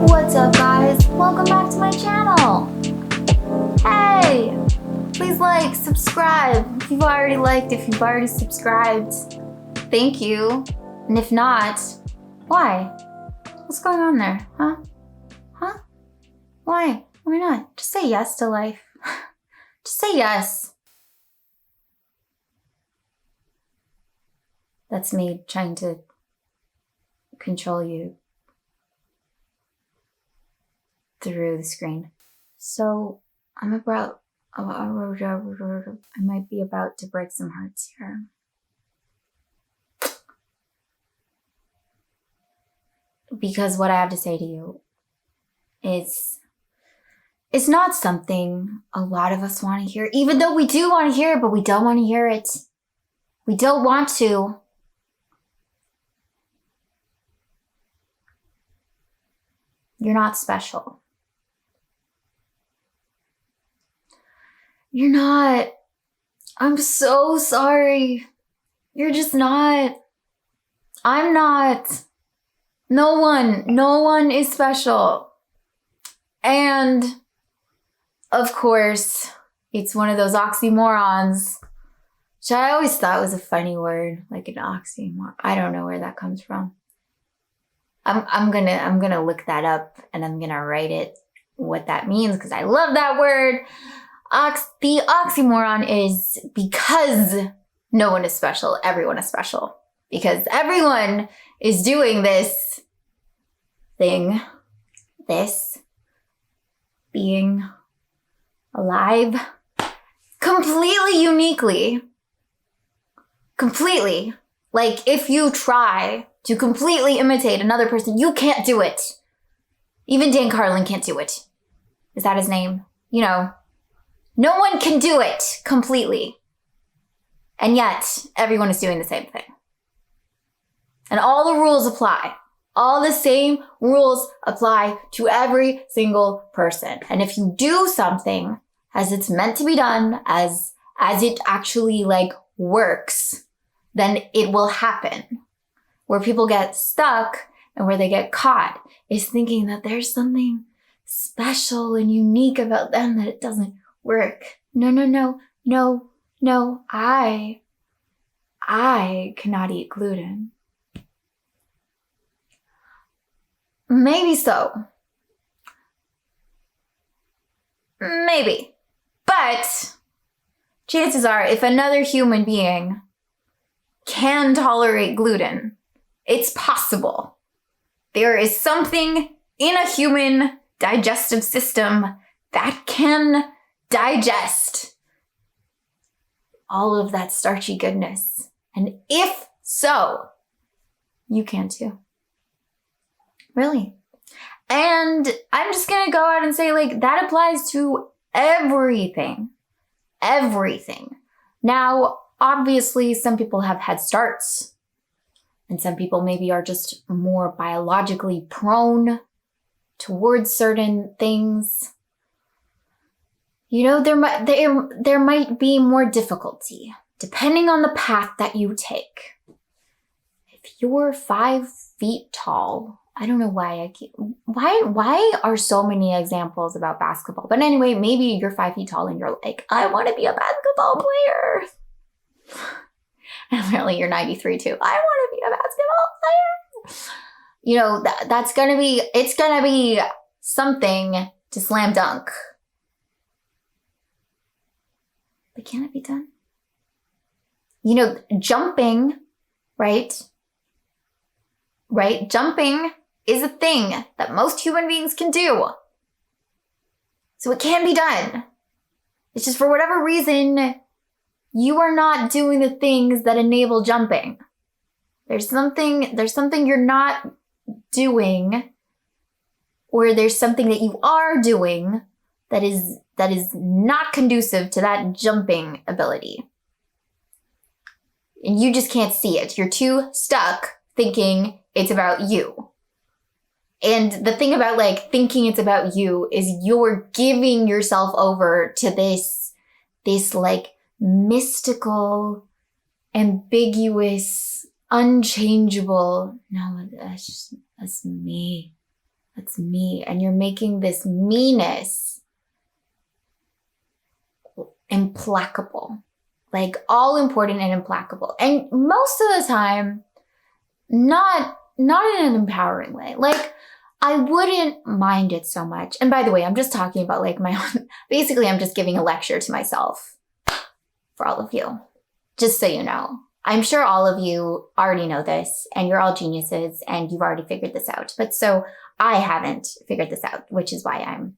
What's up, guys? Welcome back to my channel. Hey, please like, subscribe. If you've already liked, if you've already subscribed, thank you. And if not, why? What's going on there? Huh? Why? Why not? Just say yes to life. Just say yes. That's me trying to control you through the screen. So I might be about to break some hearts here. Because what I have to say to you is, it's not something a lot of us want to hear, even though we do want to hear it, but we don't want to hear it. We don't want to. You're not special. You're not. I'm so sorry. You're just not. I'm not. No one is special. And of course, it's one of those oxymorons, which I always thought was a funny word, like an oxymoron. I don't know where that comes from. I'm gonna look that up and I'm gonna write it what that means because I love that word. The oxymoron is because no one is special, everyone is special. Because everyone is doing this thing, this being alive, completely uniquely. Completely. Like, if you try to completely imitate another person, you can't do it. Even Dan Carlin can't do it. Is that his name? You know, no one can do it completely. And yet, everyone is doing the same thing. And all the rules apply. All the same rules apply to every single person. And if you do something as it's meant to be done, as it actually like works, then it will happen. Where people get stuck and where they get caught is thinking that there's something special and unique about them that it doesn't work. No. I cannot eat gluten. Maybe so. Maybe. But chances are, if another human being can tolerate gluten, it's possible. There is something in a human digestive system that can digest all of that starchy goodness. And if so, you can too. Really. And I'm just gonna go out and say, like, that applies to everything. Everything. Now, obviously, some people have head starts. And some people maybe are just more biologically prone towards certain things. You know, there might be more difficulty depending on the path that you take. If you're 5 feet tall, I don't know why why are so many examples about basketball? But anyway, maybe you're 5 feet tall and you're like, I want to be a basketball player. And really, you're 93 too. I want to be a basketball player. You know, it's gonna be something to slam dunk. But can it be done? You know, jumping, right? Right? Jumping is a thing that most human beings can do. So it can be done. It's just for whatever reason, you are not doing the things that enable jumping. There's something you're not doing, or there's something that you are doing that is not conducive to that jumping ability. And you just can't see it. You're too stuck thinking it's about you. And the thing about like thinking it's about you is you're giving yourself over to this like mystical, ambiguous, unchangeable. No, that's me. That's me. And you're making this meanness implacable, like all important and implacable. And most of the time, not in an empowering way. Like, I wouldn't mind it so much. And by the way, I'm just talking about like my own, basically I'm just giving a lecture to myself for all of you, just so you know. I'm sure all of you already know this and you're all geniuses and you've already figured this out. But so I haven't figured this out, which is why I'm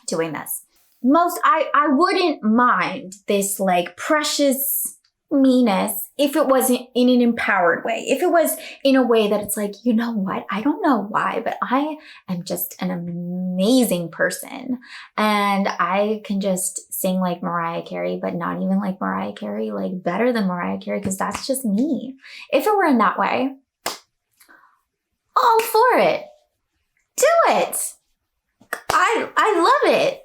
doing this. I wouldn't mind this like precious meanness if it wasn't in an empowered way. If it was in a way that it's like, you know what? I don't know why, but I am just an amazing person. And I can just sing like Mariah Carey, but not even like Mariah Carey, like better than Mariah Carey, because that's just me. If it were in that way, all for it. Do it. I love it.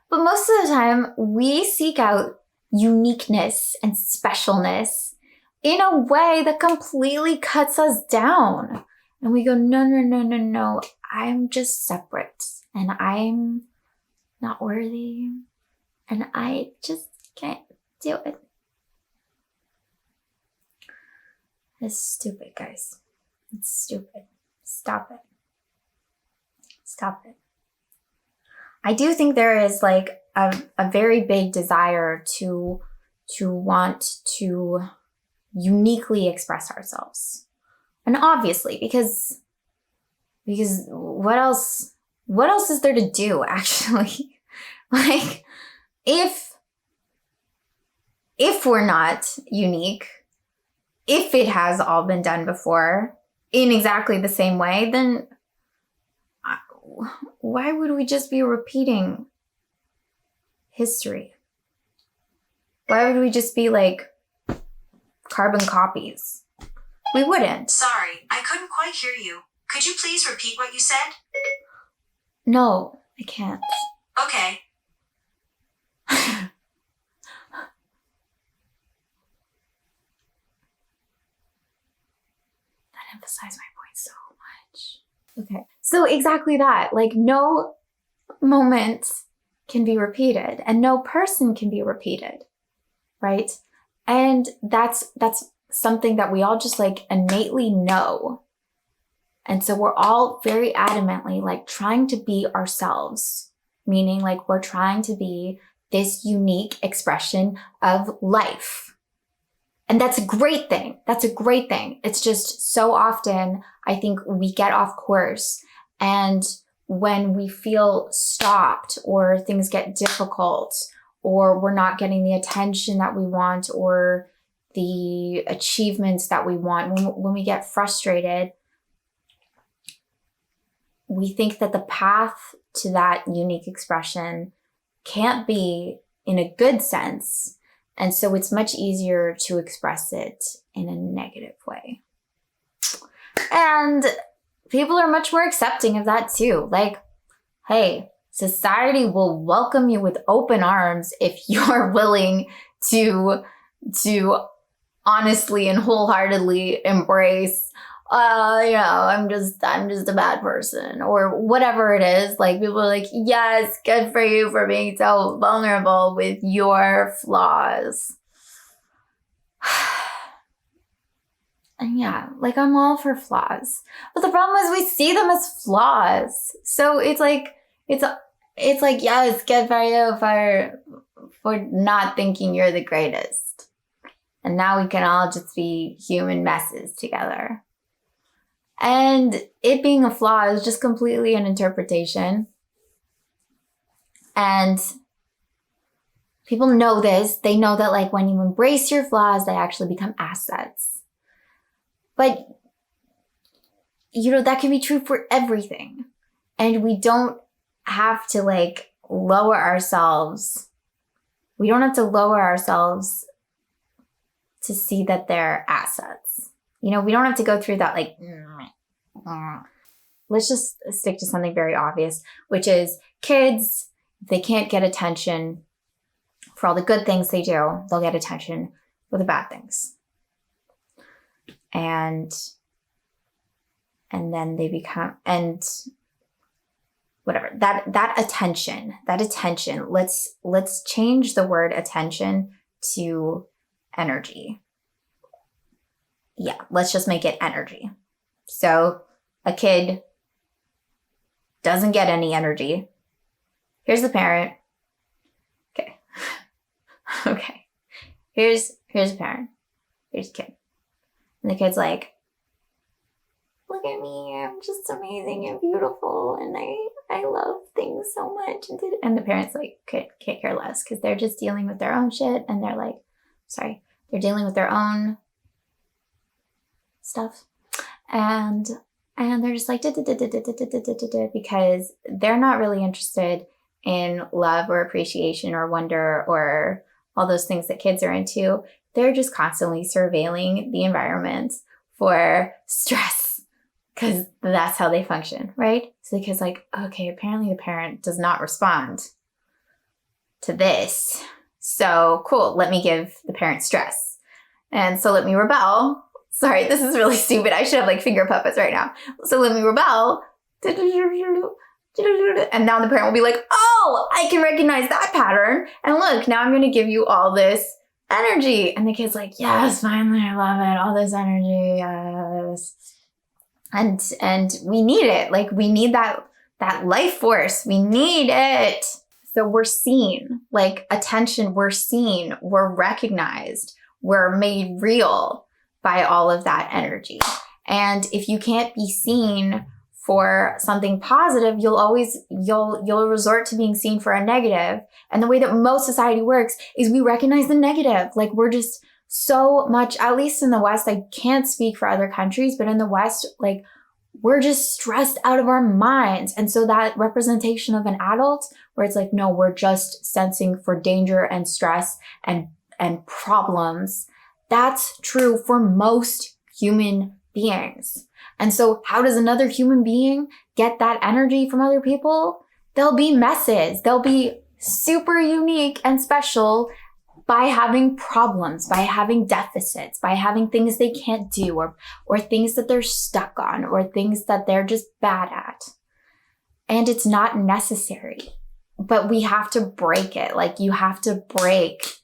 But most of the time, we seek out uniqueness and specialness in a way that completely cuts us down. And we go, no. I'm just separate and I'm not worthy and I just can't do it. It's stupid, guys. It's stupid. Stop it. Stop it. I do think there is like a very big desire to want to uniquely express ourselves. And obviously, because what else is there to do, actually? Like, if we're not unique, if it has all been done before in exactly the same way, then why would we just be repeating history? Why would we just be like carbon copies? We wouldn't. Sorry, I couldn't quite hear you. Could you please repeat what you said? No, I can't. Okay. That emphasized my point so much. Okay, so exactly that. Like, no moment can be repeated and no person can be repeated, right? And that's something that we all just like innately know. And so we're all very adamantly like trying to be ourselves, meaning like we're trying to be this unique expression of life. And that's a great thing. That's a great thing. It's just so often I think we get off course, and when we feel stopped or things get difficult or we're not getting the attention that we want or the achievements that we want, when we get frustrated, we think that the path to that unique expression can't be in a good sense. And so it's much easier to express it in a negative way. And people are much more accepting of that too. Like, hey, society will welcome you with open arms if you're willing to honestly and wholeheartedly embrace, I'm just a bad person or whatever it is. Like, people are like, yes, good for you for being so vulnerable with your flaws. And yeah, like, I'm all for flaws. But the problem is we see them as flaws. So it's like, yes, good for you for not thinking you're the greatest. And now we can all just be human messes together. And it being a flaw is just completely an interpretation. And people know this. They know that like when you embrace your flaws, they actually become assets. But, that can be true for everything. And we don't have to like lower ourselves. We don't have to lower ourselves to see that they're assets. We don't have to go through that like, let's just stick to something very obvious, which is kids, if they can't get attention For all the good things they do, they'll get attention for the bad things. And then they become, and whatever, that attention, let's change the word attention to energy. Yeah, let's just make it energy. So a kid doesn't get any energy. Here's the parent. Okay. Okay. Here's a parent. Here's a kid. And the kid's like, look at me, I'm just amazing and beautiful, and I love things so much. And the parents like can't care less, because they're just dealing with their own shit, and they're like, they're dealing with their own stuff. And they're just like, because they're not really interested in love or appreciation or wonder or all those things that kids are into. They're just constantly surveilling the environment for stress, because that's how they function, right? So the kid's like, okay, apparently the parent does not respond to this. So cool, let me give the parent stress. And so let me rebel. Sorry, this is really stupid. I should have like finger puppets right now. So let me rebel. And now the parent will be like, oh, I can recognize that pattern. And look, now I'm going to give you all this energy. And the kid's like, yes, finally, I love it. All this energy, yes. And we need it. Like, we need that life force. We need it. So we're seen, like attention, we're seen, we're recognized, we're made real by all of that energy. And if you can't be seen for something positive, you'll resort to being seen for a negative. And the way that most society works is we recognize the negative. Like, we're just so much, at least in the West, I can't speak for other countries, but in the West, like, we're just stressed out of our minds. And so that representation of an adult where it's like, no, we're just sensing for danger and stress and problems. That's true for most human beings. And so how does another human being get that energy from other people? They'll be messes. They'll be super unique and special by having problems, by having deficits, by having things they can't do, or things that they're stuck on, or things that they're just bad at. And it's not necessary, but we have to break it. Like, you have to break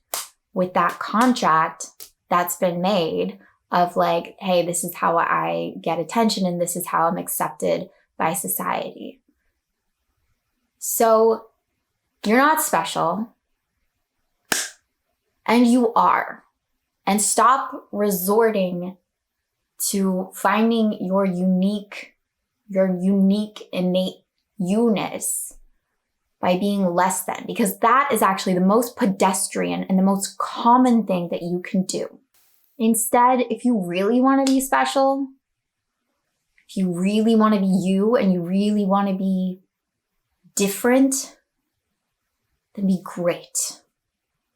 with that contract that's been made of like, hey, this is how I get attention, and this is how I'm accepted by society. So you're not special. And you are. And stop resorting to finding your unique innate you-ness by being less than, because that is actually the most pedestrian and the most common thing that you can do. Instead, if you really want to be special, if you really want to be you and you really want to be different, then be great.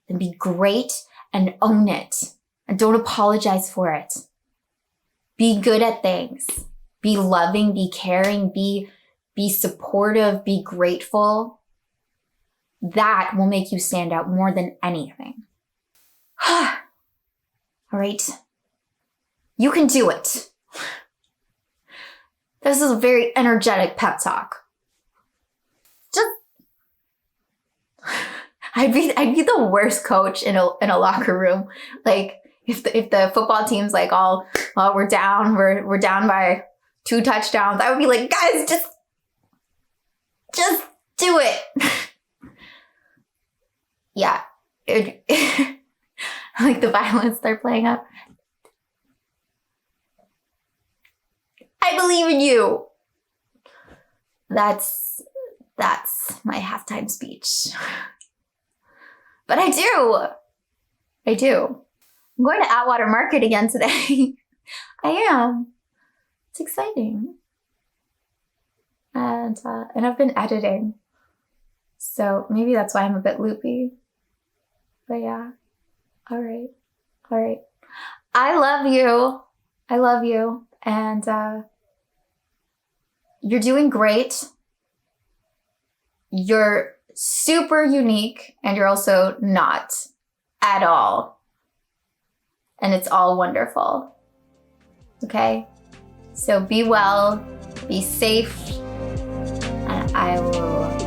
Then be great and own it. And don't apologize for it. Be good at things. Be loving, be caring, be supportive, be grateful. That will make you stand out more than anything. All right. You can do it. This is a very energetic pep talk. Just I'd be the worst coach in a locker room. Like, if the football team's like, we're down by 2 touchdowns, I would be like, guys, just do it. Yeah. Like the violins they're playing up. I believe in you. That's my halftime speech. But I do. I'm going to Atwater Market again today. I am. It's exciting. And I've been editing. So maybe that's why I'm a bit loopy. But yeah. All right. I love you. And you're doing great. You're super unique and you're also not at all. And it's all wonderful. Okay? So be well, be safe, and I will